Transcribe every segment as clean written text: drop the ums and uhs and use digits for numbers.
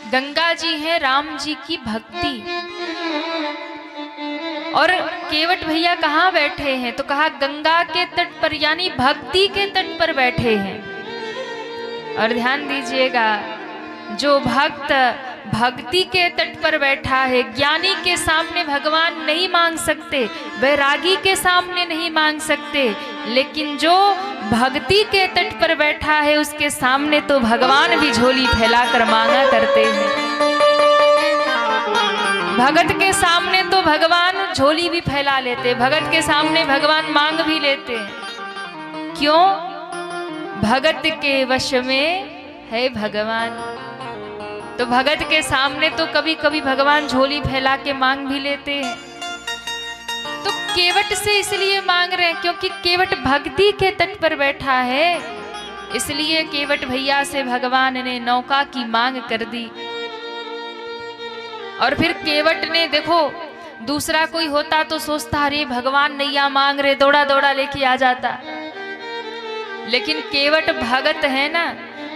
गंगा जी है राम जी की भक्ति। और केवट भैया कहाँ बैठे हैं? तो कहा गंगा के तट पर, यानी भक्ति के तट पर बैठे हैं। और ध्यान दीजिएगा, जो भक्त भक्ति के तट पर बैठा है, ज्ञानी के सामने भगवान नहीं मांग सकते, वैरागी के सामने नहीं मांग सकते, लेकिन जो भक्ति के तट पर बैठा है उसके सामने तो भगवान भी झोली फैलाकर मांगा करते हैं। भगत के सामने तो भगवान झोली भी फैला लेते, भगत के सामने भगवान मांग भी लेते। क्यों? भगत के वश में है भगवान। तो भगत के सामने तो कभी कभी भगवान झोली फैला के मांग भी लेते हैं। तो केवट से इसलिए मांग रहे हैं क्योंकि केवट भक्ति के तट पर बैठा है, इसलिए केवट भैया से भगवान ने नौका की मांग कर दी। और फिर केवट ने, देखो दूसरा कोई होता तो सोचता अरे भगवान नैया मांग रहे, दौड़ा दौड़ा लेके आ जाता, लेकिन केवट भगत है ना,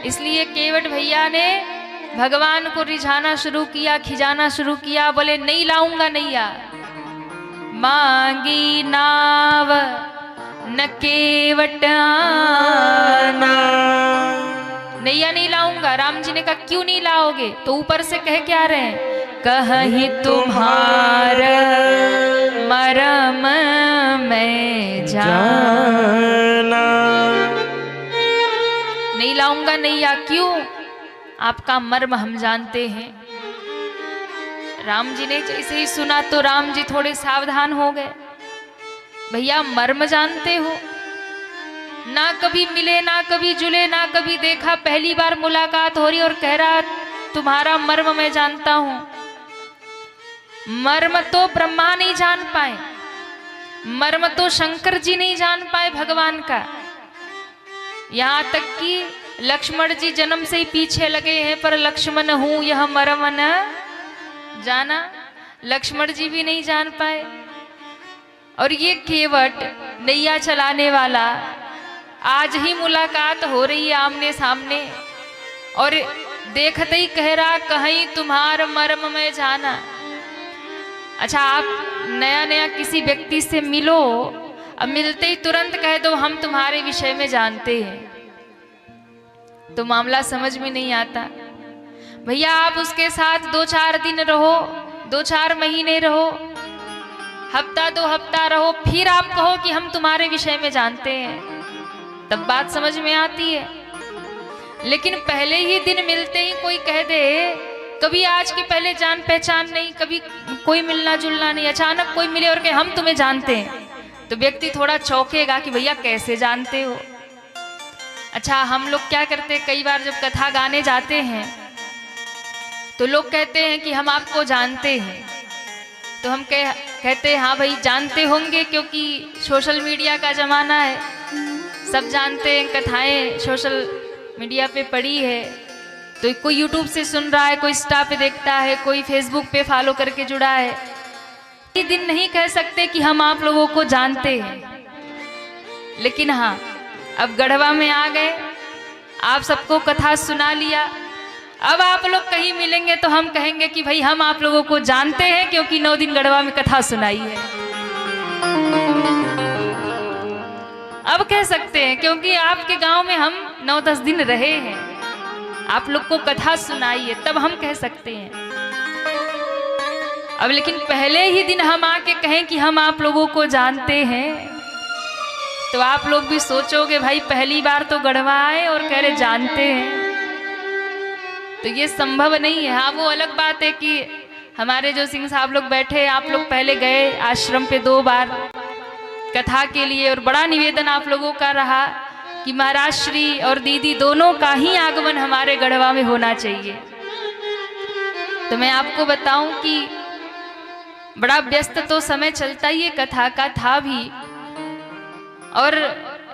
इसलिए केवट भैया ने भगवान को रिझाना शुरू किया, खिजाना शुरू किया। बोले नहीं लाऊंगा नैया, मांगी नाव न केवट आना, नैया नहीं लाऊंगा। राम जी ने कहा क्यों नहीं लाओगे? तो ऊपर से कह क्या रहे हैं, कहीं तुम्हार मरम मैं जाना, नहीं लाऊंगा नैया। क्यों? आपका मर्म हम जानते हैं। राम जी ने जैसे ही सुना तो राम जी थोड़े सावधान हो गए। भैया मर्म जानते हो? ना कभी मिले, ना कभी जुले, ना कभी देखा, पहली बार मुलाकात हो रही और कह रहा तुम्हारा मर्म मैं जानता हूं। मर्म तो ब्रह्मा नहीं जान पाए, मर्म तो शंकर जी नहीं जान पाए भगवान का। यहां तक कि लक्ष्मण जी जन्म से ही पीछे लगे हैं, पर लक्ष्मण हूं यह मर्म न जाना, लक्ष्मण जी भी नहीं जान पाए। और ये केवट नैया चलाने वाला आज ही मुलाकात हो रही है आमने सामने, और देखते ही कह रहा कहीं तुम्हार मर्म में जाना। अच्छा, आप नया नया किसी व्यक्ति से मिलो, अब मिलते ही तुरंत कह दो हम तुम्हारे विषय में जानते हैं, तो मामला समझ में नहीं आता। भैया आप उसके साथ 2-4 दिन रहो, 2-4 महीने रहो, हफ्ता 2 हफ्ता रहो, फिर आप कहो कि हम तुम्हारे विषय में जानते हैं, तब बात समझ में आती है। लेकिन पहले ही दिन मिलते ही कोई कह दे, कभी आज के पहले जान पहचान नहीं, कभी कोई मिलना जुलना नहीं, अचानक कोई मिले और कहे हम तुम्हें जानते हैं, तो व्यक्ति थोड़ा चौंकेगा कि भैया कैसे जानते हो। अच्छा, हम लोग क्या करते हैं, कई बार जब कथा गाने जाते हैं तो लोग कहते हैं कि हम आपको जानते हैं, तो हम कहते हैं हाँ भाई जानते होंगे, क्योंकि सोशल मीडिया का ज़माना है, सब जानते हैं, कथाएं सोशल मीडिया पे पड़ी है, तो कोई यूट्यूब से सुन रहा है, कोई इंस्टा पे देखता है, कोई फेसबुक पे फॉलो करके जुड़ा है। ये दिन नहीं कह सकते कि हम आप लोगों को जानते हैं, लेकिन हाँ अब गढ़वा में आ गए, आप सबको कथा सुना लिया, अब आप लोग कहीं मिलेंगे तो हम कहेंगे कि भाई हम आप लोगों को जानते हैं, क्योंकि 9 दिन गढ़वा में कथा सुनाई है। अब कह सकते हैं क्योंकि आपके गांव में हम 9-10 दिन रहे हैं, आप लोग को कथा सुनाई है, तब हम कह सकते हैं। अब लेकिन पहले ही दिन हम आके कहें कि हम आप लोगों को जानते हैं, तो आप लोग भी सोचोगे भाई पहली बार तो गढ़वा आए और कह रहे जानते हैं, तो ये संभव नहीं है। हाँ वो अलग बात है कि हमारे जो सिंह साहब लोग बैठे, आप लोग पहले गए आश्रम पे 2 बार कथा के लिए, और बड़ा निवेदन आप लोगों का रहा कि महाराज श्री और दीदी दोनों का ही आगमन हमारे गढ़वा में होना चाहिए। तो मैं आपको बताऊं कि बड़ा व्यस्त तो समय चलता ही है कथा का था भी, और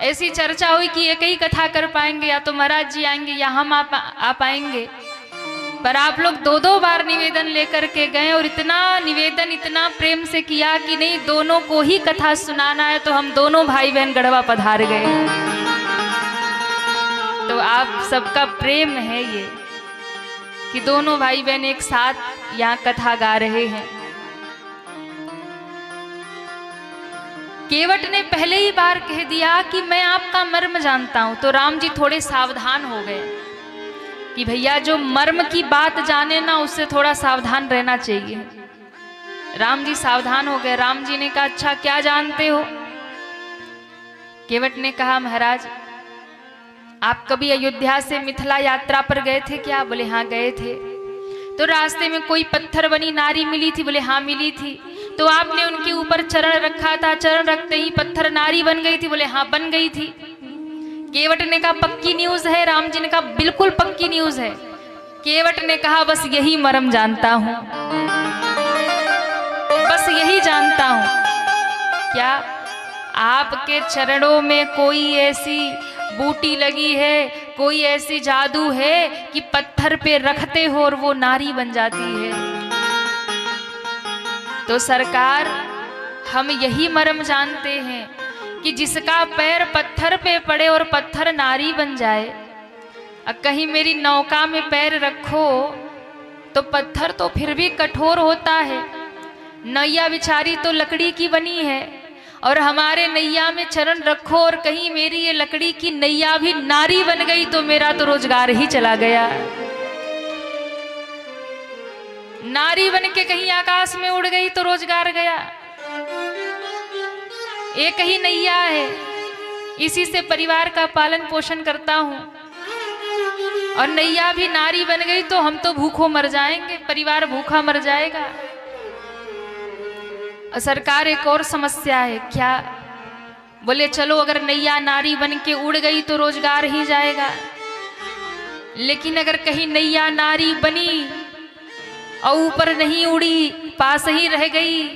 ऐसी चर्चा हुई कि एक ही कथा कर पाएंगे, या तो महाराज जी आएंगे या हम आ पाएंगे, पर आप लोग 2-2 बार निवेदन लेकर के गए, और इतना निवेदन इतना प्रेम से किया कि नहीं दोनों को ही कथा सुनाना है, तो हम दोनों भाई बहन गढ़वा पधार गए। तो आप सबका प्रेम है ये। कि दोनों भाई बहन एक साथ यहाँ कथा गा रहे हैं। केवट ने पहले ही बार कह दिया कि मैं आपका मर्म जानता हूं, तो राम जी थोड़े सावधान हो गए कि भैया जो मर्म की बात जाने ना उससे थोड़ा सावधान रहना चाहिए। राम जी सावधान हो गए। राम जी ने कहा अच्छा क्या जानते हो? केवट ने कहा महाराज आप कभी अयोध्या से मिथिला यात्रा पर गए थे क्या? बोले हाँ गए थे। तो रास्ते में कोई पत्थर बनी नारी मिली थी? बोले हाँ मिली थी। तो आपने उनके ऊपर चरण रखा था, चरण रखते ही पत्थर नारी बन गई थी? बोले हाँ बन गई थी। केवट ने कहा पक्की न्यूज है? राम जी ने कहा बिल्कुल पक्की न्यूज है। केवट ने कहा बस यही मर्म जानता हूं, बस यही जानता हूं। क्या आपके चरणों में कोई ऐसी बूटी लगी है, कोई ऐसी जादू है कि पत्थर पे रखते हो और वो नारी बन जाती है? तो सरकार हम यही मर्म जानते हैं कि जिसका पैर पत्थर पे पड़े और पत्थर नारी बन जाए। कहीं मेरी नौका में पैर रखो तो पत्थर तो फिर भी कठोर होता है, नैया बिचारी तो लकड़ी की बनी है, और हमारे नैया में चरण रखो और कहीं मेरी ये लकड़ी की नैया भी नारी बन गई तो मेरा तो रोजगार ही चला गया। नारी बन के कहीं आकाश में उड़ गई तो रोजगार गया। एक ही नैया है, इसी से परिवार का पालन पोषण करता हूं, और नैया भी नारी बन गई तो हम तो भूखों मर जाएंगे, परिवार भूखा मर जाएगा। सरकार एक और समस्या है। क्या? बोले चलो अगर नैया नारी बन के उड़ गई तो रोजगार ही जाएगा, लेकिन अगर कहीं नैया नारी बनी और ऊपर नहीं उड़ी, पास ही रह गई,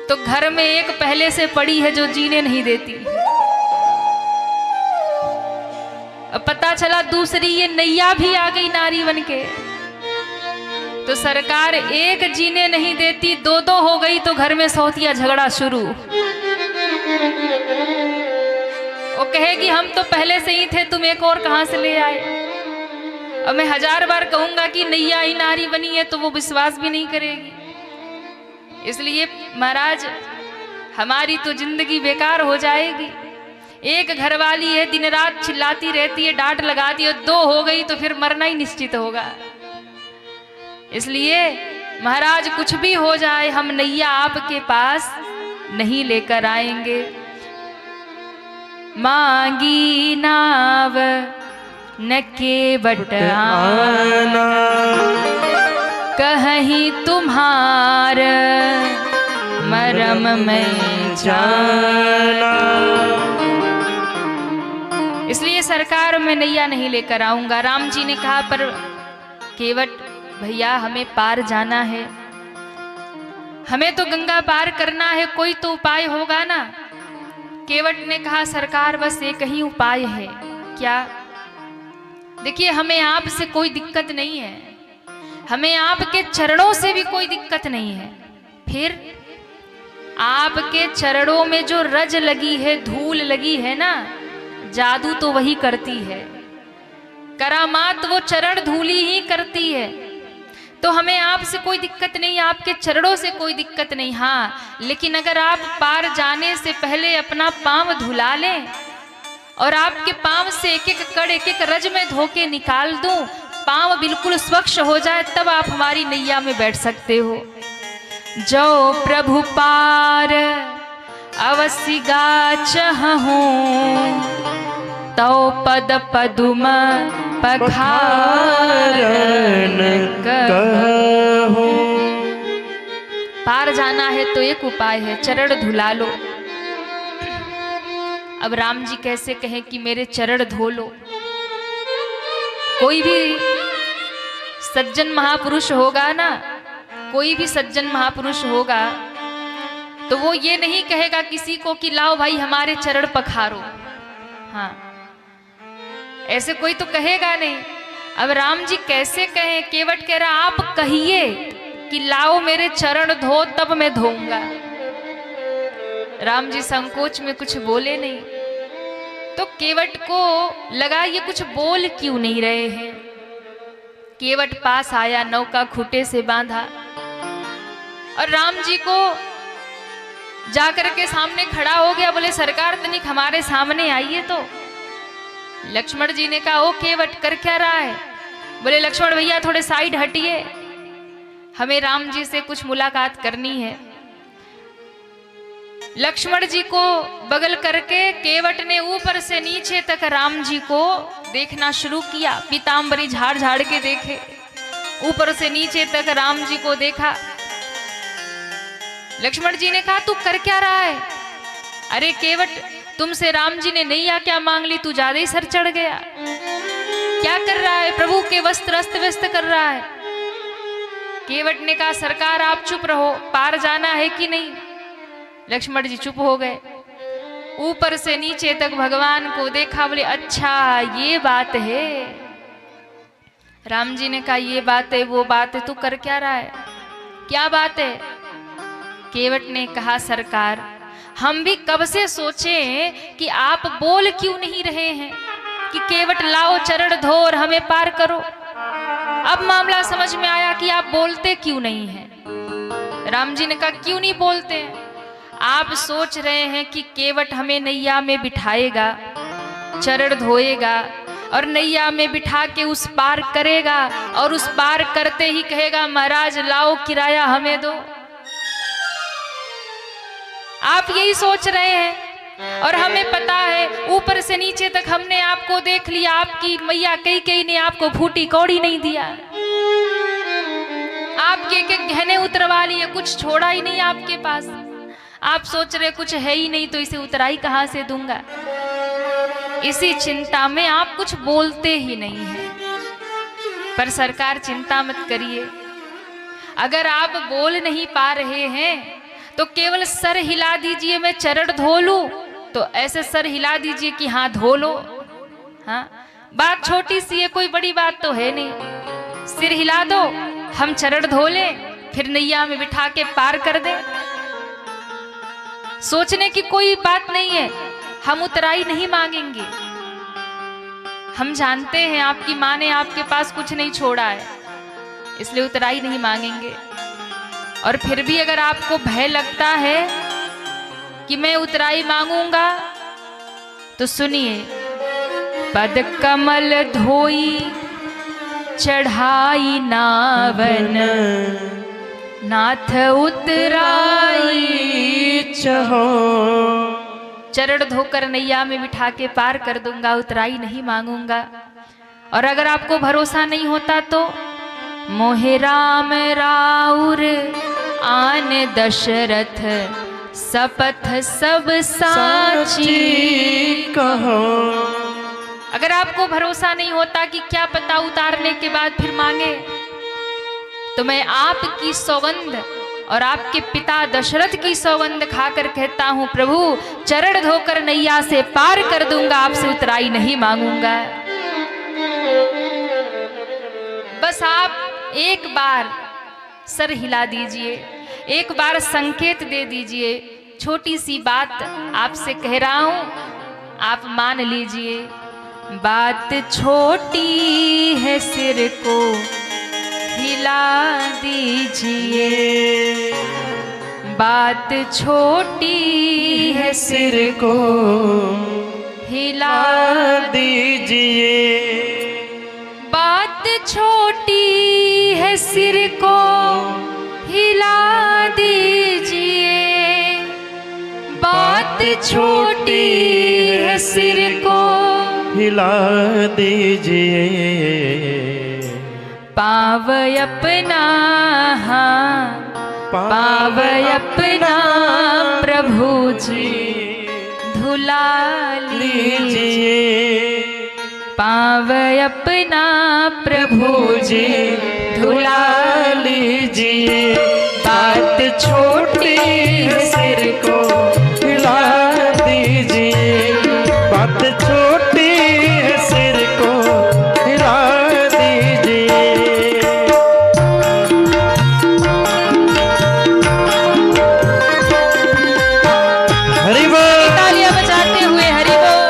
तो घर में एक पहले से पड़ी है जो जीने नहीं देती। अब पता चला दूसरी ये नैया भी आ गई नारी बन के, तो सरकार एक जीने नहीं देती, दो दो हो गई तो घर में सौतिया झगड़ा शुरू। वो कहेगी हम तो पहले से ही थे, तुम एक और कहां से ले आए? अब मैं 1000 बार कहूंगा कि नैया ही नारी बनी है तो वो विश्वास भी नहीं करेगी। इसलिए महाराज हमारी तो जिंदगी बेकार हो जाएगी। एक घरवाली है दिन रात चिल्लाती रहती है, डांट लगाती है, 2 हो गई तो फिर मरना ही निश्चित होगा। इसलिए महाराज कुछ भी हो जाए हम नैया आपके पास नहीं लेकर आएंगे। मांगी नाव न केवट आना, कहीं तुम्हार मरम में जाना। इसलिए सरकार मैं नैया नहीं लेकर आऊंगा। राम जी ने कहा पर केवट भैया हमें पार जाना है, हमें तो गंगा पार करना है, कोई तो उपाय होगा ना? केवट ने कहा सरकार बस एक ही उपाय है। क्या? देखिए हमें आपसे कोई दिक्कत नहीं है, हमें आपके चरणों से भी कोई दिक्कत नहीं है। फिर आपके चरणों में जो रज लगी है, धूल लगी है ना, जादू तो वही करती है, करामात वो चरण धूली ही करती है। तो हमें आपसे कोई दिक्कत नहीं, आपके चरणों से कोई दिक्कत नहीं। हाँ लेकिन अगर आप पार जाने से पहले अपना पांव धुला लें और आपके पांव से एक एक कड़ एक एक रज में धोके निकाल दूं, पांव बिल्कुल स्वच्छ हो जाए, तब आप हमारी नैया में बैठ सकते हो। जो प्रभु पार अवश्य गाचहूं, तो पद पदुम पखारन कहूं। पार जाना है तो एक उपाय है, चरण धुला लो। अब राम जी कैसे कहें कि मेरे चरण धो लो? कोई भी सज्जन महापुरुष होगा ना, कोई भी सज्जन महापुरुष होगा तो वो ये नहीं कहेगा किसी को कि लाओ भाई हमारे चरण पखारो। हाँ ऐसे कोई तो कहेगा नहीं। अब राम जी कैसे कहें? केवट कह रहा आप कहिए कि लाओ मेरे चरण धो तब मैं धोऊंगा। राम जी संकोच में कुछ बोले नहीं। तो केवट को लगा ये कुछ बोल क्यों नहीं रहे हैं। केवट पास आया, नौका खूटे से बांधा और राम जी को जाकर के सामने खड़ा हो गया। बोले सरकार तनिक हमारे सामने आइए। तो लक्ष्मण जी ने कहा ओ केवट कर क्या रहा है? बोले लक्ष्मण भैया थोड़े साइड हटिए, हमें राम जी से कुछ मुलाकात करनी है। लक्ष्मण जी को बगल करके केवट ने ऊपर से नीचे तक राम जी को देखना शुरू किया। पीतांबरी झाड़ झाड़ के देखे, ऊपर से नीचे तक राम जी को देखा। लक्ष्मण जी ने कहा तू कर क्या रहा है? अरे केवट तुमसे राम जी ने नैया क्या मांग ली, तू ज्यादा ही सर चढ़ गया। क्या कर रहा है? प्रभु के वस्त्र अस्त व्यस्त कर रहा है। केवट ने कहा सरकार आप चुप रहो, पार जाना है कि नहीं? लक्ष्मण जी चुप हो गए। ऊपर से नीचे तक भगवान को देखा। बोले अच्छा ये बात है। राम जी ने कहा ये बात है वो बात है, तू कर क्या रहा है? क्या बात है? केवट ने कहा सरकार हम भी कब से सोचे कि आप बोल क्यों नहीं रहे हैं कि केवट लाओ चरण धो और हमें पार करो। अब मामला समझ में आया कि आप बोलते क्यों नहीं हैं। राम जी ने कहा क्यों नहीं बोलते? आप सोच रहे हैं कि केवट हमें नैया में बिठाएगा, चरण धोएगा और नैया में बिठा के उस पार करेगा और उस पार करते ही कहेगा महाराज लाओ किराया हमें दो। आप यही सोच रहे हैं और हमें पता है ऊपर से नीचे तक हमने आपको देख लिया। आपकी मैया कई ने आपको फूटी कौड़ी नहीं दिया, आपके के गहने उतरवा लिए, कुछ छोड़ा ही नहीं आपके पास। आप सोच रहे कुछ है ही नहीं तो इसे उतराई कहां से दूंगा। इसी चिंता में आप कुछ बोलते ही नहीं हैं। पर सरकार चिंता मत करिए, अगर आप बोल नहीं पा रहे हैं तो केवल सर हिला दीजिए, मैं चरण धो लूं। तो ऐसे सर हिला दीजिए कि हाँ धो लो। हाँ बात छोटी सी है, कोई बड़ी बात तो है नहीं। सिर हिला दो, हम चरण धो लें, फिर नैया में बिठा के पार कर दें। सोचने की कोई बात नहीं है। हम उतराई नहीं मांगेंगे। हम जानते हैं आपकी माँ ने आपके पास कुछ नहीं छोड़ा है, इसलिए उतराई नहीं मांगेंगे। और फिर भी अगर आपको भय लगता है कि मैं उतराई मांगूंगा तो सुनिए, पद कमल धोई चढ़ाई नावन, नाथ उतराई चहो। चरण धोकर नैया में बिठा के पार कर दूंगा, उतराई नहीं मांगूंगा। और अगर आपको भरोसा नहीं होता तो मोहे राम राउर आन दशरथ, सपथ सब साची कहो। अगर आपको भरोसा नहीं होता कि क्या पता उतारने के बाद फिर मांगे, तो मैं आपकी सौगंध और आपके पिता दशरथ की सौगंध खाकर कहता हूं प्रभु चरण धोकर नैया से पार कर दूंगा, आपसे उतराई नहीं मांगूंगा। बस आप एक बार सर हिला दीजिए, एक बार संकेत दे दीजिए। छोटी सी बात आपसे कह रहा हूं, आप मान लीजिए। बात छोटी है सिर को हिला दीजिए, बात छोटी है सिर को हिला दीजिए। बात छोटी है सिर को हिला दीजिए, बात छोटी है सिर को हिला दीजिए। पाव अपना पाव अपना प्रभु जी धुला लीजिए, पाव अपना प्रभु जी धुला लीजिए। बात छोटी है सिर को हिला दीजिए, बात छोटी है सिर को हिला दीजिए। हरि बोल, तालियां बजाते हुए हरि बोल।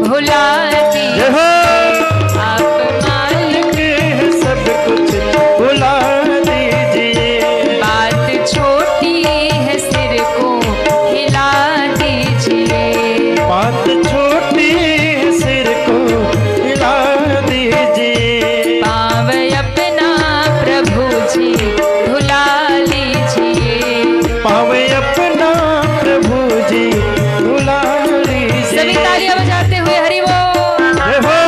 भुला दीजिए। आप मालिक हैं सब कुछ भुला दीजिए। बात छोटी है सिर को हिला दीजिए। बात छोटी है सिर को हिला दीजिए। पाँव अपना प्रभु जी धुला लीजिए। पाँव अपना प्रभु जी धुला लीजिए। सभी तालियां बजाते हुए हरि बोल। जय हो।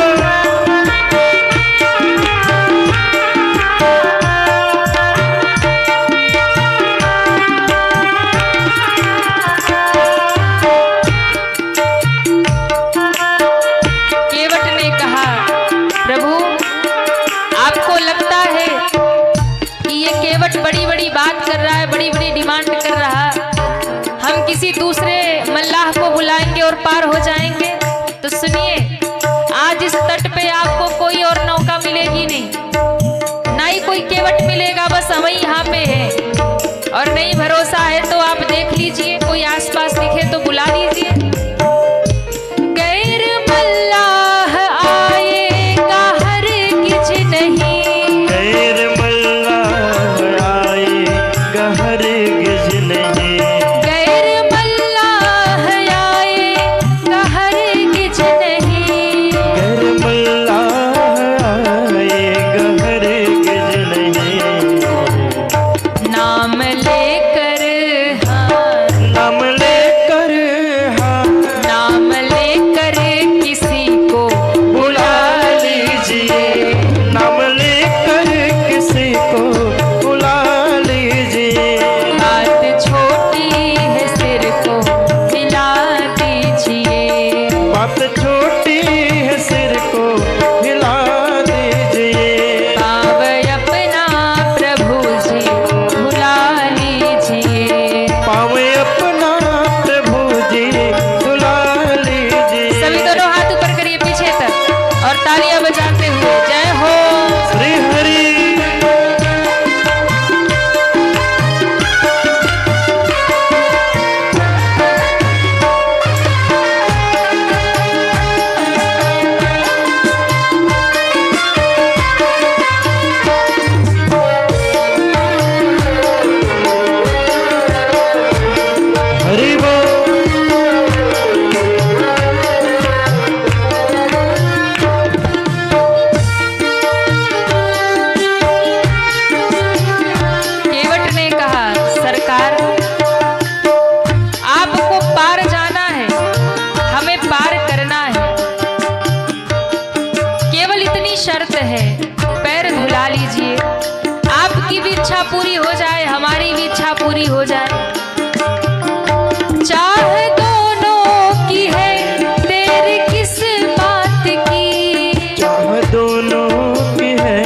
केवट ने कहा, प्रभु आपको लगता है कि ये केवट बड़ी बड़ी बात कर रहा है, बड़ी बड़ी डिमांड कर रहा, हम किसी दूसरे मल्लाह को बुलाएंगे और पार हो जाएंगे? तो सुनिए, आज इस तट पे आपको कोई और नौका मिलेगी नहीं, ना ही कोई केवट मिलेगा, बस हम ही यहाँ पे हैं। और नहीं भरोसा है तो आप देख लीजिए, कोई आसपास दिखे तो बुला लीजिए। गैर मल्लाह आएगा हरगिज नहीं। गैर मल्लाह आएगा हरगिज नहीं। गैर मल्लाह आएगा हरगिज नहीं। गैर मल्लाह आएगा हरगिज नहीं। नाम लेकर हाँ, नाम लेकर हाँ नाम लेकर किसी को बुला लीजिए। नाम लेकर किसी को बुला लीजिए। बात छोटी है सिर को हिला दीजिए। बात छोटी है सिर को हिला दीजिए। पाँव अपना प्रभु जी भुला लीजिए। पाँव अपना प्रभु जी धुला लीजिए। सभी दोनों हाथ ऊपर करिए पीछे तक और तालियां बजाते हुए जय हो। श्री हरि। हरि बोल। केवट ने कहा, सरकार आपको पार जाना है, हमें पार करना है, केवल इतनी शर्त है, पैर धुला लीजिए। आपकी भी इच्छा पूरी हो जाए, हमारी भी इच्छा पूरी हो जाए। चाह दोनों की है तेरी किस बात की। चाह दोनों की है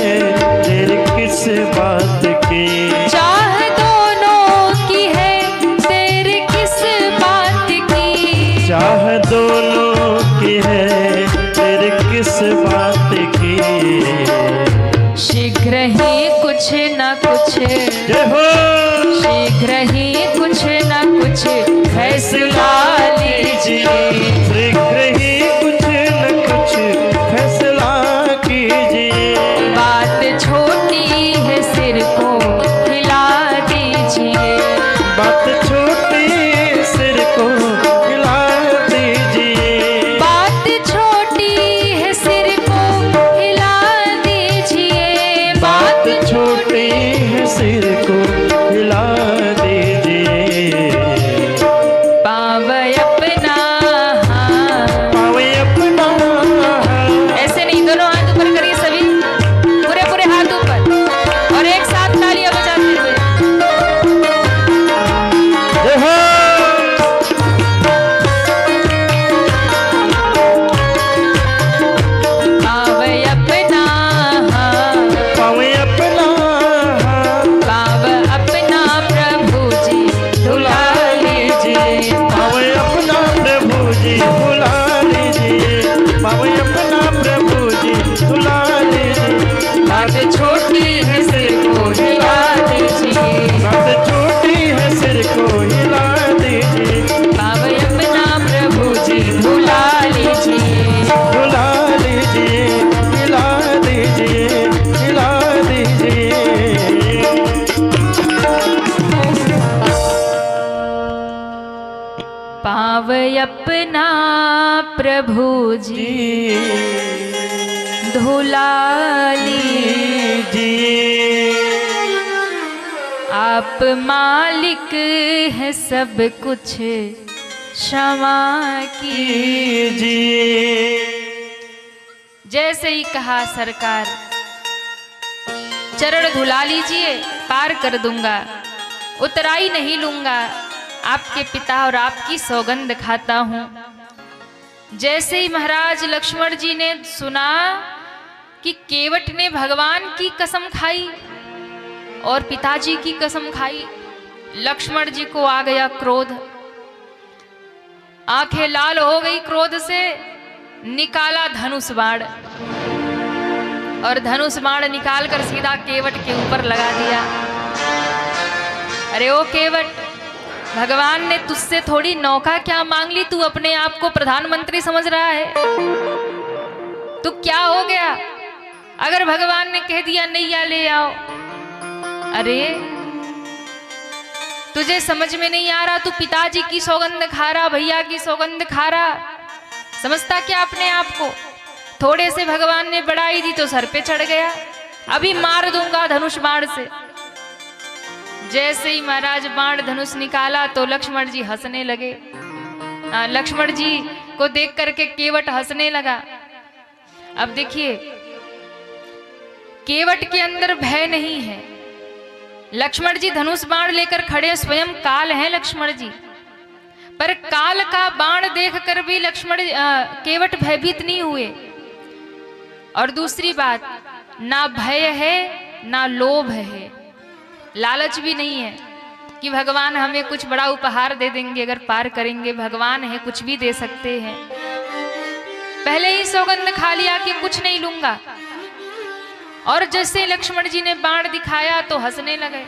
तेरे किस बात की। चाह दोनों की है तेरे किस बात की। चाह दोनों की है तेरे किस बात की। शीघ्र ही कुछ न कुछ, जय हो। शीघ्र ही कुछ न कुछ फैसला लीजिए। शीघ्र ही कुछ न कुछ फैसला कीजिए। बात छोटी है सिर को हिला दीजिए। बात छोटी सिर को हिला दीजिए। बात छोटी है सिर को हिला दीजिए। बात छोटी है सिर को प्रभु जी धुलाली जी आप मालिक है सब कुछ क्षमा कीजिए। जैसे ही कहा सरकार चरण धुला लीजिए, पार कर दूंगा, उतराई नहीं लूंगा, आपके पिता और आपकी सौगंध खाता हूं। जैसे ही महाराज लक्ष्मण जी ने सुना कि केवट ने भगवान की कसम खाई और पिताजी की कसम खाई, लक्ष्मण जी को आ गया क्रोध, आंखें लाल हो गई क्रोध से, निकाला धनुष बाण और धनुष बाण निकालकर सीधा केवट के ऊपर लगा दिया। अरे ओ केवट, भगवान ने तुझसे थोड़ी नौका क्या मांग ली, तू अपने आप को प्रधानमंत्री समझ रहा है? तू क्या हो गया? अगर भगवान ने कह दिया नैया ले आओ, अरे तुझे समझ में नहीं आ रहा, तू पिताजी की सौगंध खा रहा, भैया की सौगंध खा रहा, समझता क्या अपने आप को? थोड़े से भगवान ने बढ़ाई दी तो सर पे चढ़ गया, अभी मार दूंगा धनुष बाण से। जैसे ही महाराज बाण धनुष निकाला तो लक्ष्मण जी हंसने लगे। लक्ष्मण जी को देख करके केवट हंसने लगा। अब देखिए, केवट के अंदर भय नहीं है। लक्ष्मण जी धनुष बाण लेकर खड़े, स्वयं काल हैं लक्ष्मण जी, पर काल का बाण देखकर भी केवट भयभीत नहीं हुए। और दूसरी बात, ना भय है ना लोभ है, लालच भी नहीं है कि भगवान हमें कुछ बड़ा उपहार दे देंगे अगर पार करेंगे। भगवान है, कुछ भी दे सकते हैं। पहले ही सौगंध खा लिया कि कुछ नहीं लूंगा। और जैसे लक्ष्मण जी ने बाण दिखाया तो हंसने लगे।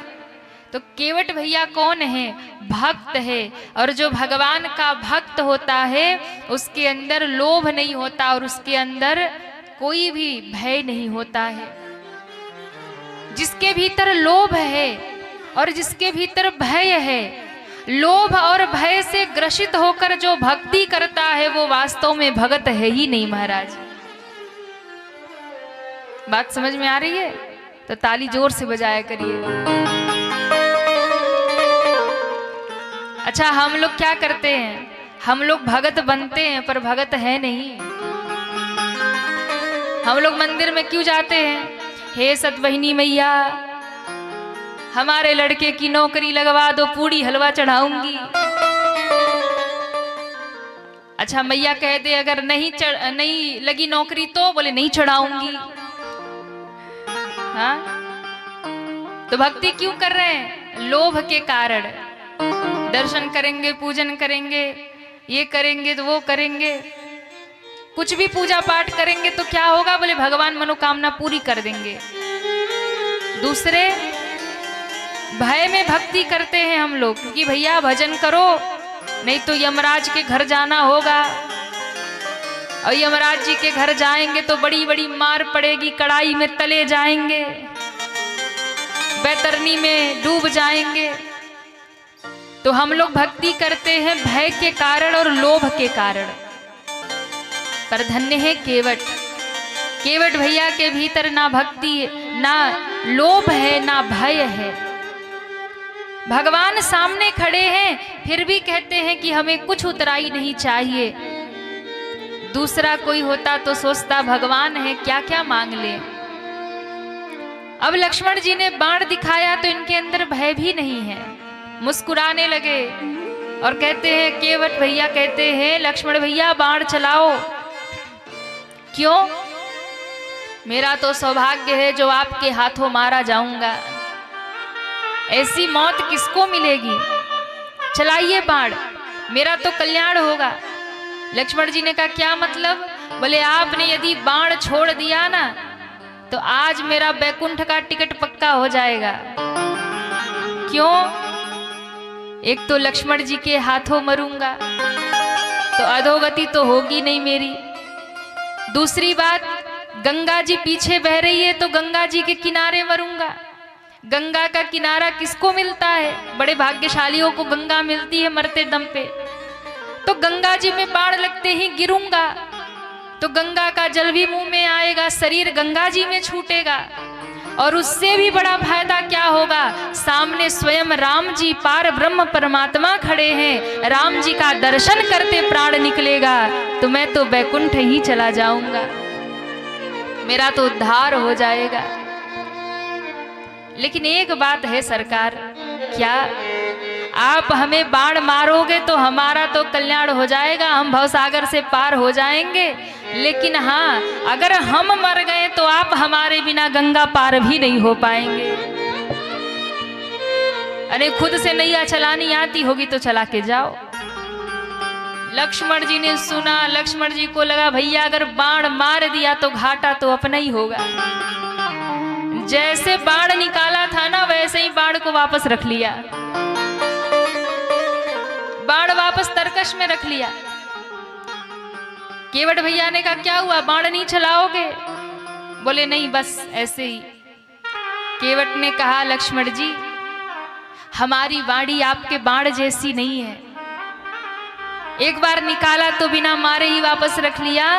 तो केवट भैया कौन है? भक्त है। और जो भगवान का भक्त होता है उसके अंदर लोभ नहीं होता और उसके अंदर कोई भी भय नहीं होता है। जिसके भीतर लोभ है और जिसके भीतर भय है, लोभ और भय से ग्रसित होकर जो भक्ति करता है वो वास्तव में भगत है ही नहीं महाराज। बात समझ में आ रही है? तो ताली जोर से बजाया करिए। अच्छा, हम लोग क्या करते हैं? हम लोग भगत बनते हैं पर भगत है नहीं। हम लोग मंदिर में क्यों जाते हैं? हे सतवहिनी मैया, हमारे लड़के की नौकरी लगवा दो, पूड़ी हलवा चढ़ाऊंगी। अच्छा, मैया कह दे अगर नहीं लगी नौकरी तो बोले नहीं चढ़ाऊंगी। हाँ, तो भक्ति क्यों कर रहे हैं? लोभ के कारण। दर्शन करेंगे, पूजन करेंगे, ये करेंगे तो वो करेंगे, कुछ भी पूजा पाठ करेंगे तो क्या होगा? बोले भगवान मनोकामना पूरी कर देंगे। दूसरे भय में भक्ति करते हैं हम लोग कि भैया भजन करो नहीं तो यमराज के घर जाना होगा, और यमराज जी के घर जाएंगे तो बड़ी बड़ी मार पड़ेगी, कड़ाई में तले जाएंगे, बैतरनी में डूब जाएंगे। तो हम लोग भक्ति करते हैं भय के कारण और लोभ के कारण। पर धन्य है केवट, केवट भैया के भीतर ना भक्ति, ना लोभ है, ना भय है। भगवान सामने खड़े हैं फिर भी कहते हैं कि हमें कुछ उतराई नहीं चाहिए। दूसरा कोई होता तो सोचता भगवान है, क्या क्या मांग ले। अब लक्ष्मण जी ने बाण दिखाया तो इनके अंदर भय भी नहीं है, मुस्कुराने लगे और कहते हैं, केवट भैया कहते हैं लक्ष्मण भैया बाण चलाओ। क्यों? मेरा तो सौभाग्य है जो आपके हाथों मारा जाऊंगा, ऐसी मौत किसको मिलेगी? चलाइए बाण, मेरा तो कल्याण होगा। लक्ष्मण जी ने कहा क्या मतलब? बोले आपने यदि बाण छोड़ दिया ना तो आज मेरा बैकुंठ का टिकट पक्का हो जाएगा। क्यों? एक तो लक्ष्मण जी के हाथों मरूंगा तो अधोगति तो होगी नहीं मेरी। दूसरी बात, गंगा जी पीछे बह रही है तो गंगा जी के किनारे मरूंगा। गंगा का किनारा किसको मिलता है? बड़े भाग्यशालियों को गंगा मिलती है मरते दम पे। तो गंगा जी में बाढ़ लगते ही गिरूंगा तो गंगा का जल भी मुंह में आएगा, शरीर गंगा जी में छूटेगा। और उससे भी बड़ा फायदा क्या होगा, सामने स्वयं राम जी पार ब्रह्म परमात्मा खड़े हैं, राम जी का दर्शन करते प्राण निकलेगा तो मैं तो बैकुंठ ही चला जाऊंगा, मेरा तो उद्धार हो जाएगा। लेकिन एक बात है सरकार, क्या आप हमें बाण मारोगे तो हमारा तो कल्याण हो जाएगा, हम भवसागर से पार हो जाएंगे। लेकिन हाँ, अगर हम मर गए तो आप हमारे बिना गंगा पार भी नहीं हो पाएंगे। अरे खुद से नैया चलानी आती होगी तो चला के जाओ। लक्ष्मण जी ने सुना, लक्ष्मण जी को लगा भैया अगर बाण मार दिया तो घाटा तो अपना ही होगा। जैसे बाण निकाला था ना वैसे ही बाण को वापस रख लिया, बाण वापस तरकश में रख लिया। केवट भैया ने कहा क्या हुआ, बाण नहीं चलाओगे? बोले नहीं बस ऐसे ही। केवट ने कहा लक्ष्मण जी हमारी वाणी आपके बाण जैसी नहीं है, एक बार निकाला तो बिना मारे ही वापस रख लिया।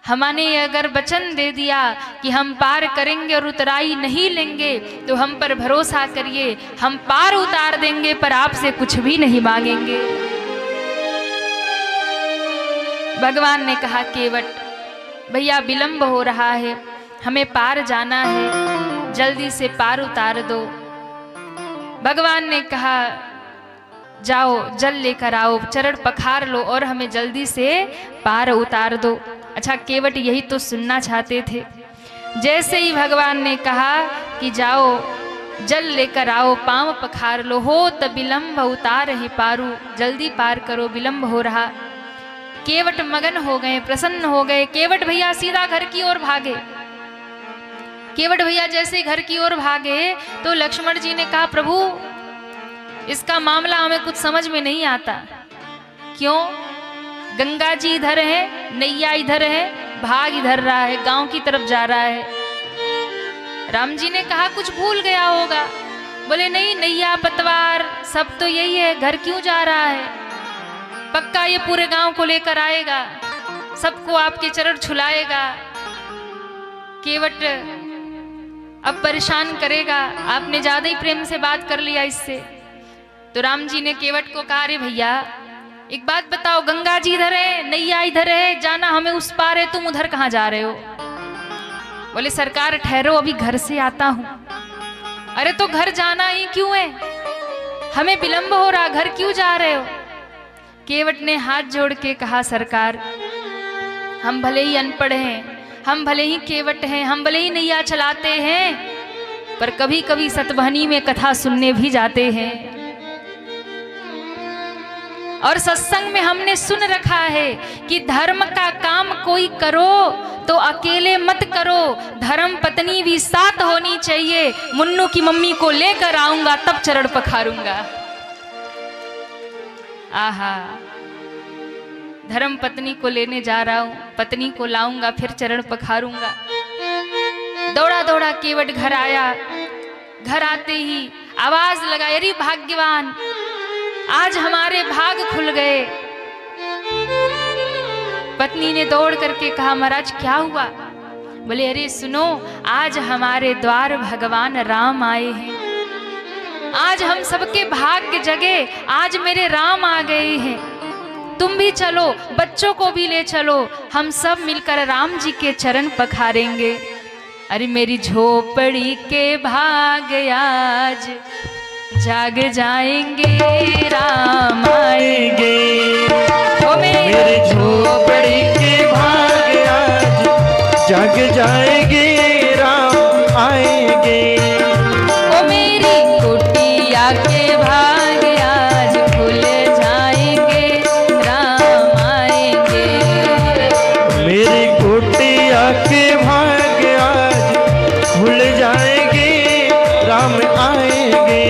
हमने अगर वचन दे दिया कि हम पार करेंगे और उतराई नहीं लेंगे तो हम पर भरोसा करिए, हम पार उतार देंगे पर आपसे कुछ भी नहीं मांगेंगे। भगवान ने कहा केवट भैया विलंब हो रहा है, हमें पार जाना है, जल्दी से पार उतार दो। भगवान ने कहा जाओ जल लेकर आओ, चरण पखार लो और हमें जल्दी से पार उतार दो। अच्छा केवट यही तो सुनना चाहते थे। जैसे ही भगवान ने कहा कि जाओ जल लेकर आओ, पांव पखार लो, हो तब विलंब उतार ही पारू, जल्दी पार करो विलंब हो रहा। केवट मगन हो गए, प्रसन्न हो गए। केवट भैया सीधा घर की ओर भागे। केवट भैया जैसे घर की ओर भागे तो लक्ष्मण जी ने कहा प्रभु इसका मामला हमें कुछ समझ में नहीं आता। क्यों? गंगा जी इधर है, नैया इधर है, भाग इधर रहा है, गांव की तरफ जा रहा है। राम जी ने कहा कुछ भूल गया होगा। बोले नहीं, नैया पतवार सब तो यही है, घर क्यों जा रहा है? पक्का ये पूरे गांव को लेकर आएगा, सबको आपके चरण छुलाएगा। केवट अब परेशान करेगा, आपने ज्यादा ही प्रेम से बात कर लिया इससे। तो राम जी ने केवट को कहा अरे भैया एक बात बताओ, गंगा जी इधर है, नैया इधर है, जाना हमें उस पार है, तुम उधर कहाँ जा रहे हो? बोले सरकार ठहरो अभी घर से आता हूं। अरे तो घर जाना ही क्यों है, हमें विलंब हो रहा, घर क्यों जा रहे हो? केवट ने हाथ जोड़ के कहा सरकार हम भले ही अनपढ़ हैं, हम भले ही केवट हैं, हम भले ही नैया चलाते हैं, पर कभी कभी सतभनी में कथा सुनने भी जाते हैं। और सत्संग में हमने सुन रखा है कि धर्म का काम कोई करो तो अकेले मत करो, धर्म पत्नी भी साथ होनी चाहिए। मुन्नू की मम्मी को लेकर आऊंगा तब चरण पखारूंगा। आहा, धर्म पत्नी को लेने जा रहा हूं, पत्नी को लाऊंगा फिर चरण पखारूंगा। दौड़ा दौड़ा केवट घर आया। घर आते ही आवाज लगाई अरे भाग्यवान, आज हमारे भाग खुल गए। पत्नी ने दौड़ करके कहा महाराज क्या हुआ? बोले अरे सुनो, आज हमारे द्वार भगवान राम आए हैं, आज हम सबके भाग्य जगे, आज मेरे राम आ गए हैं। तुम भी चलो, बच्चों को भी ले चलो, हम सब मिलकर राम जी के चरण पखारेंगे। अरे मेरी झोपड़ी के भाग्य आज जाग जाएंगे, राम आएंगे। ओ मेरे झोपड़ी के भाग्य आज जाग जाएंगे, राम आएंगे। ओ मेरी कुटिया के भाग्य आज खुल जाएंगे, राम आएंगे। मेरी कुटिया के भाग्य आज खुल जाएंगे, राम आएंगे।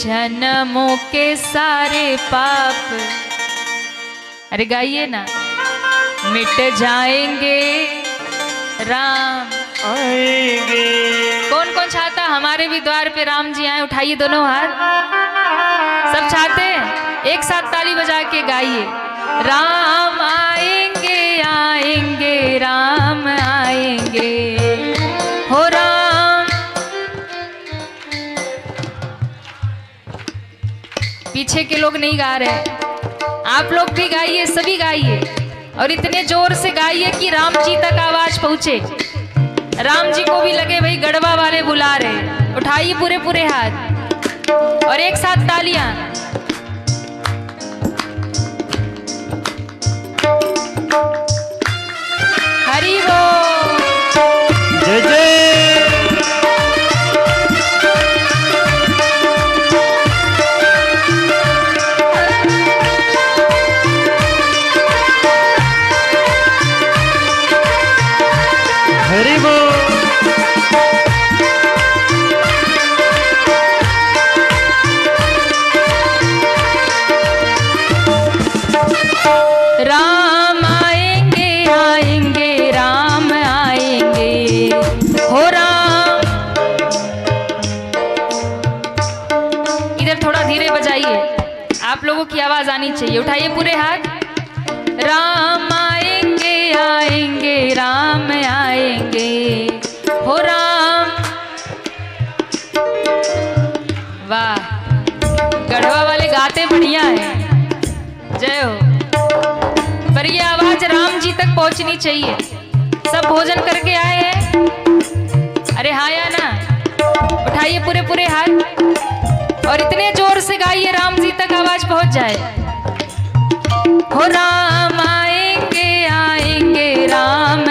जन्मों के सारे पाप, अरे गाइए ना, मिट जाएंगे राम आएंगे। कौन कौन चाहता हमारे भी द्वार पे राम जी आए? उठाइए दोनों हाथ। सब चाहते हैं? एक साथ ताली बजा के गाइए, राम आएंगे आएंगे राम आएंगे हो राम। पीछे के लोग नहीं गा रहे, आप लोग भी गाइए, सभी गाइए, और इतने जोर से गाइए कि राम जी तक आवाज पहुंचे। राम जी को भी लगे भाई गढ़वा वाले बुला रहे। उठाइए पूरे पूरे हाथ और एक साथ तालियां। हरि बोल। जय जय। हरि बोल। राम आएंगे आएंगे राम आएंगे हो राम। इधर थोड़ा धीरे बजाइए, आप लोगों की आवाज आनी चाहिए। उठाइए पूरे हाथ, राम आएंगे आएंगे राम आएंगे हो राम। वाह, गढ़वा वाले गाते बढ़िया है, जय हो। पर ये आवाज राम जी तक पहुंचनी चाहिए। सब भोजन करके आए हैं? अरे हाँ या ना? उठाइए पूरे पूरे हाथ और इतने जोर से गाइए राम जी तक आवाज पहुंच जाए। हो राम आएंगे आएंगे राम